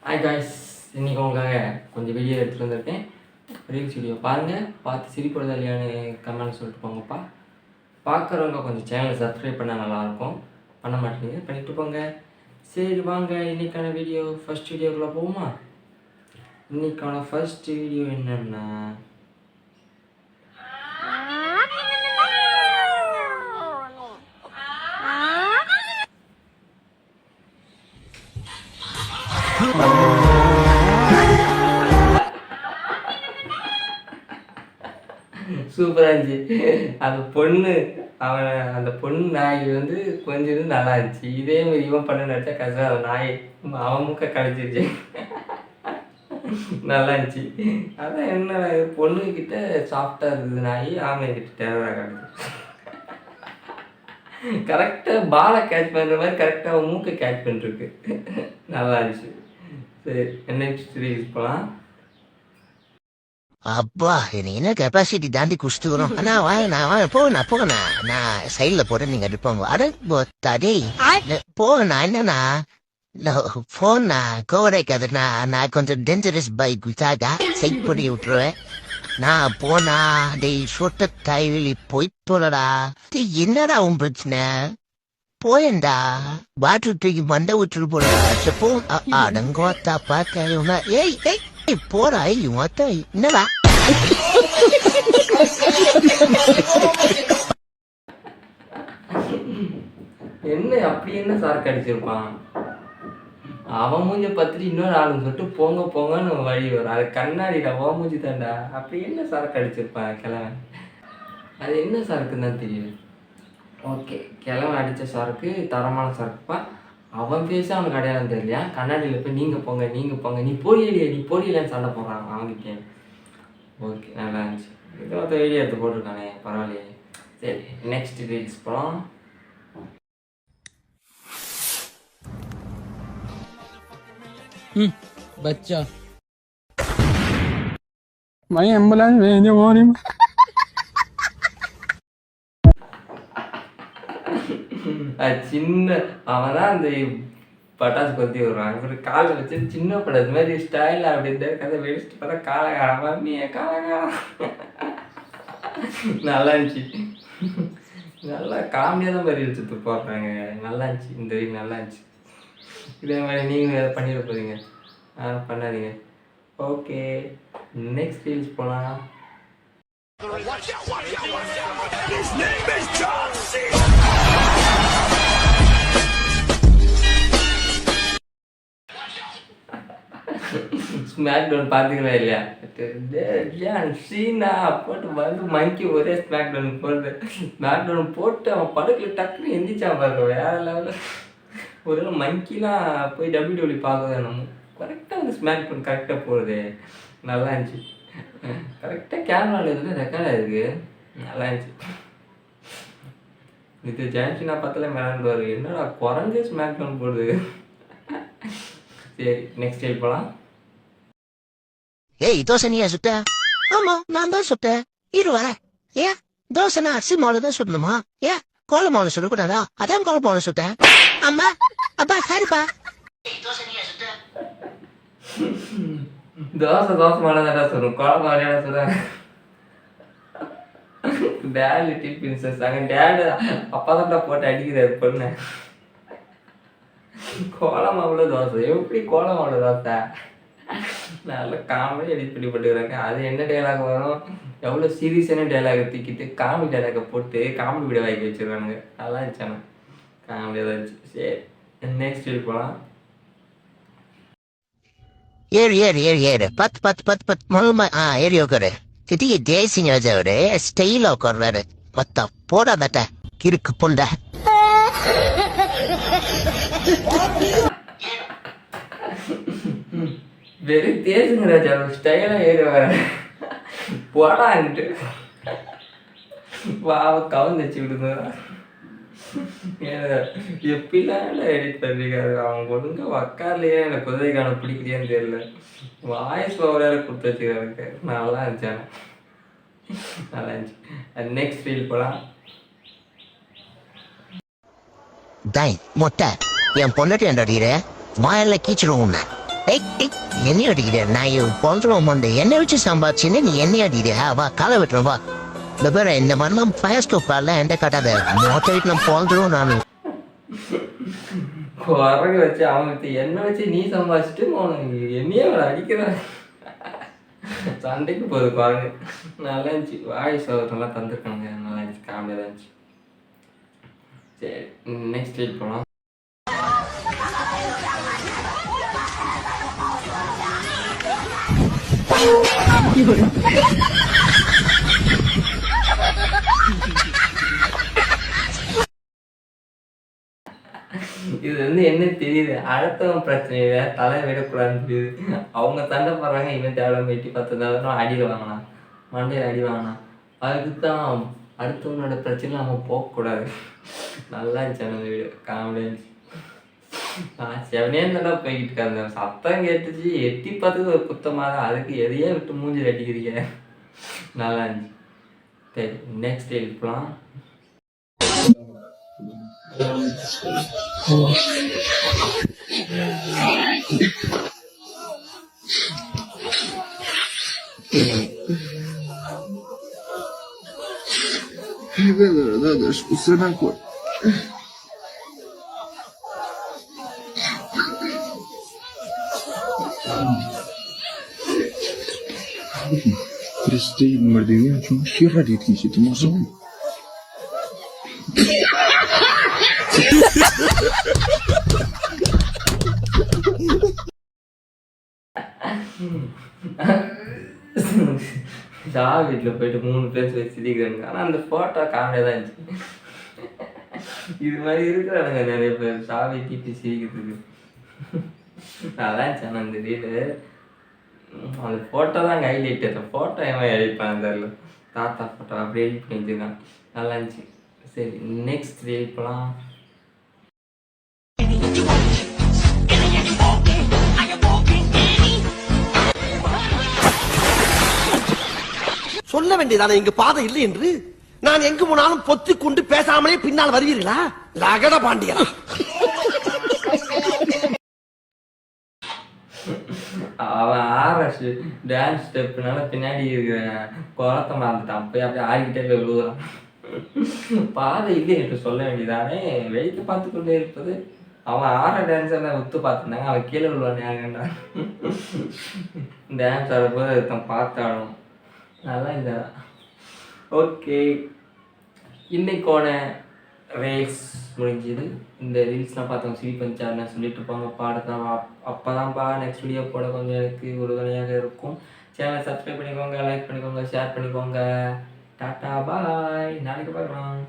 Hi guys, இன்றைக்கி உங்களுக்காக கொஞ்சம் வீடியோ எடுத்துகிட்டு வந்திருக்கேன். ரீல்ஸ் வீடியோ பாருங்கள், பார்த்து சிரிப்படுதா இல்லையான்னு கமெண்ட் சொல்லிட்டு போங்கப்பா. பார்க்குறவங்க கொஞ்சம் சேனலை சப்ஸ்கிரைப் பண்ணால் நல்லாயிருக்கும். பண்ண மாட்டேங்க, பண்ணிட்டு போங்க. சரி வாங்க, இன்றைக்கான வீடியோ ஃபஸ்ட் வீடியோக்குள்ளே போகுமா? இன்றைக்கான ஃபஸ்ட் வீடியோ என்னென்னா, சூப்பராக இருந்துச்சு. அந்த பொண்ணு நாய் வந்து கொஞ்சம் நல்லா இருந்துச்சு. இதே மாதிரி இவன் பண்ண நினச்சா கஷ்டம். அந்த நாய் அவன் மூக்க கழிச்சிருச்சு. நல்லா இருந்துச்சு. அதான் என்ன, பொண்ணுக்கிட்ட சாஃப்டாக இருக்குது நாய், ஆமைக்கிட்ட டெரராக கிடச்சி. கரெக்டாக பாலை கேட்ச் பண்ணுற மாதிரி கரெக்டாக அவன் மூக்கை கேட்ச் பண்ணிருக்கு. நல்லா இருந்துச்சு. சரி, நெக்ஸ்ட் ரீல்ஸ் போகலாம். அப்பா என்ன கெப்பாசிட்டி தாண்டி குடிச்சிட்டு வரும். போகணா நான் சைட்ல போறேன், நீங்க எடுப்பாங்க. அடே போகணா, என்னண்ணா போனா கோவரைக்காதுண்ணா, நான் கொஞ்சம் டேஞ்சரஸ் பைக் விட்டாதா சைட் பண்ணி விட்டுருவேன். நான் போனா டே சொட்ட தைவலி போய் போலடா. என்னடா உன் பிரச்சனை? போயண்டா பாட்டு தூக்கி மண்டை விட்டுரு போடா. போ அடங்கோத்தா பாக்க. ஏய் போடா, என்னடா என்ன அப்படி என்ன சார்க்கு அடிச்சிருப்பான்? அவன் மூஞ்ச பத்திரி இன்னொரு ஆளுன்னு சொல்லிட்டு போங்க போங்கன்னு வழி வரும். அது கண்ணாடிடா, ஓ மூஞ்சி தாண்டா. அப்படி என்ன சார்க்கு அடிச்சிருப்பான் கிழவன்? அது என்ன சாருக்குன்னு தான் தெரியும். ஓகே, கிழவன் அடித்த சாருக்கு தரமான சாருக்குப்பா. அவன் பேச அவனுக்கு அடையாளம் தெரியலையா? கண்ணாடியில் போய் நீங்கள் போங்க நீ போடியலையான்னு சண்டை போடுறாங்க அவனுக்கு. ஓகே, நல்லா இருந்துச்சு. இது மொத்த வீடியோ எடுத்து போட்டிருக்கானே, பரவாயில்லையே. சரி, நெக்ஸ்ட் ரீல்ஸ் போகலாம். बच्चा भाई एम्बुलेंस भेजो मोरी में। சின்ன அவன் தான் அந்த பட்டாசு கொத்தி விடுறான். இப்படி காலை வச்சு சின்ன படாது மாதிரி ஸ்டைலாக அப்படின்ற கதை வெடிச்சுட்டு பார்த்தா காலகாரம் மம்மியே காலகாரம். நல்லா இருந்துச்சு. நல்லா காமெடியாக தான் மாதிரி எடுத்து போடுறாங்க. நல்லா இருந்துச்சு, இந்த வீக் நல்லா இருந்துச்சு. இதே மாதிரி நீங்களும் எதாவது பண்ணிட போகிறீங்க, பண்ணாதீங்க. ஓகே, நெக்ஸ்ட் ரீல்ஸ் போகலாம். ஸ்மாக் டவுன் பார்த்தீங்களா இல்லையா? சீனா போட்டு வந்து மங்கி ஒரே ஸ்மாக் டவுன் போடுறது. ஸ்மாக் டவுன் போட்டு அவன் படுக்கில் டக்குன்னு எந்திரிச்சான் பாருங்க, வேற லெவலில். ஒரு மங்கிலாம் போய் டபிள்யூடபிள்யூ பார்க்குறது நம்ம கரெக்டாக வந்து ஸ்மாக் டவுன் கரெக்டாக போடுது. நல்லா இருந்துச்சு. கரெக்டாக கேமராவில் இதில் ரெக்கார்ட் ஆகிருக்கு. நல்லா இருந்துச்சு. இது ஜான்சி நான் பார்த்தாலே மிளண்டுவார், என்னடா குறைஞ்ச ஸ்மாக் டவுன் போடுது. சரி, நெக்ஸ்ட் டைம் போகலாம். ஏய், தோசை நீயா சுட்ட? ஆமா, நான் தான் சுட்டேன். வர ஏன் தோசைனா அரிசி மாவுல தான் சுடணுமா? ஏன் கோல மாவுல சுடக்கூடாதா? அதான் கோல மாவுல சுட்டேன். அம்மா அப்பா சரிப்பா. தோசை மாவுல சொல்லும், கோல மாவுல சொல்றாங்க. டேட் லிட்டில் பிரின்சஸ் அங்கே டேடு அப்பா தான் போட்டு அடிக்கிறாரு பொண்ணு. கோலமாவுல தோசை, எப்படி கோலமாவுல தோசை? நல்ல காமெடி எடிட் பண்ணி போட்டுக்கிறாங்க. அது என்ன டைலாக் வரும், எவ்வளோ சீரியஸான டைலாகை தூக்கிட்டு காமெடி டைலாகை போட்டு காமெடி வீடியோ வாங்கி வச்சுருக்கானுங்க. நல்லா இருந்துச்சானே, காமெடியாக தான் இருந்துச்சு. சரி, நெக்ஸ்ட் வீக் போகலாம். ஏறு பத்து மூலமா ஏறி உட்காரு. திட்டிய தேசிங்க வச்சவரு ஸ்டைல உட்கார்றாரு. பத்தா போடாதட்ட கிறுக்கு பொண்ட. வெறும் தேசுங்க ராஜா, ஸ்டைலாக ஏறி வர போடான்ட்டு வாவ கவுந்துச்சு விடுங்க. எப்படிலாம் எடிட் பண்ணிருக்காரு அவங்க. ஒழுங்கா உக்கார்லையே எனக்கு குதிரைக்கான பிடிக்கலையான்னு தெரியல. வாய்ஸ் ஓவராக கொடுத்து வச்சுக்கிறாருக்கு. நல்லா இருந்துச்சானே, நல்லா இருந்துச்சு. நெக்ஸ்ட் ரீல் போகலாம். மொட்டை என் பொண்ணாட்டி அடிக்கிற வாயில கீச்சிடும் உன்ன. ஏய் ஏய் என்ன அடிக்கிறேன் நான் போன்றோம் வந்து என்ன வச்சு சம்பாதிச்சுன்னு நீ என்ன அடிக்கிறியா வா காலை விட்டுரும் வா இந்த பேர இந்த மாதிரிலாம் பயஸ்கோப்பால எந்த கட்டாத மொத்த வீட்டில் போன்றோம் நான் குரங்கு வச்சு அவனுக்கு என்ன வச்சு நீ சம்பாதிச்சுட்டு உனக்கு என்னையே அவளை அடிக்கிற சண்டைக்கு போகுது குரங்கு. நல்லா இருந்துச்சு, வாய்ஸ் அவர் நல்லா தந்துருக்காங்க, நல்லா இருந்துச்சு, காமெடியாக தான் இருந்துச்சு. சரி நெக்ஸ்ட் ரீல் போகலாம். இது வந்து என்ன தெரியுது, அடுத்தவன் பிரச்சனையில தலை விடக்கூடாதுன்னு தெரியுது. அவங்க சண்டை போடுறாங்க, இவன் தேவை வெட்டி 10,000 அடியில் வாங்கினான், மண்டையில் அடி வாங்கினான். அதுக்கு தான் அடுத்தவனோட பிரச்சனை நம்ம போகக்கூடாது. நல்லா இருந்துச்சு அந்த வீடியோ, காமெடியாக இருந்துச்சு. செவனே நல்லா போய்கிட்டு இருக்காங்க, சத்தம் கேட்டுச்சு, எட்டி பார்த்துக்கு ஒரு குத்தமாக தான், அதுக்கு எதையே விட்டு மூஞ்சி அடிக்கிறீங்க. நல்லா இருந்துச்சு. சரி நெக்ஸ்ட் எழுப்பலாம். Надо ж усынакой. Предстоит мордовин, чем хера детки, ты мозол. ஜா வீட்டில் போயிட்டு 3 பேர் வச்சு சிரிக்கிறாங்க. ஆனால் அந்த ஃபோட்டோ காமெடியாக தான் இருந்துச்சு. இது மாதிரி இருக்கிறானுங்க நிறைய பேர் சாவி தீட்டி சிரிக்கிறதுக்கு. அதான் இருந்துச்சு. ஆனால் அந்த ரீலு அந்த ஃபோட்டோ தான் ஹைலைட். அந்த ஃபோட்டோ எவன் எழுப்பான் தெரியல, தாத்தா ஃபோட்டோ அப்படியே எடிட் பண்ணி வச்சுருக்கான். நல்லா இருந்துச்சு. சரி நெக்ஸ்ட் ரீல் போகலாம். சொல்ல வேண்டியதானே இங்கு பாதை இல்லை என்று. நான் எங்கு போனாலும் பொத்தி கொண்டு பேசாமலே பின்னால் வருவீர்களா? ரகட பாண்டியா. அவன் ஆர்எஸ் டான்ஸ் ஸ்டெப்னால பின்னாடி இருக்கிற குளத்தை மறந்துட்டான், போய் அப்படியே ஆடிக்கிட்டே போய் விழுகுறான். பாதை இல்லை என்று சொல்ல வேண்டியதானே, வெயிட்டு பார்த்து கொண்டே இருப்பது. அவன் ஆற டான்ஸெல்லாம் வித்து பார்த்துருந்தாங்க, அவன் கீழே விழுவான் ஏங்கண்டா. டான்ஸ் ஆடும்போது அதுதான் பார்த்தாடும். நல்லா இந்த ஓகே, இன்னைக்கோன ரீல்ஸ் முடிஞ்சுது. இந்த ரீல்ஸ்லாம் பார்த்தவங்க சிரிப்பு வந்துச்சாருன்னு சொல்லிட்டு போங்க, பாடத்தான் அப்போ தான்ப்பா நெக்ஸ்ட் வீடியோ போட கொஞ்சம் எனக்கு உறுதுணையாக இருக்கும். சேனலை சப்ஸ்கிரைப் பண்ணிக்கோங்க, லைக் பண்ணிக்கோங்க, ஷேர் பண்ணிக்கோங்க. டாட்டா பாய், நாளைக்கு பார்க்கலாம்.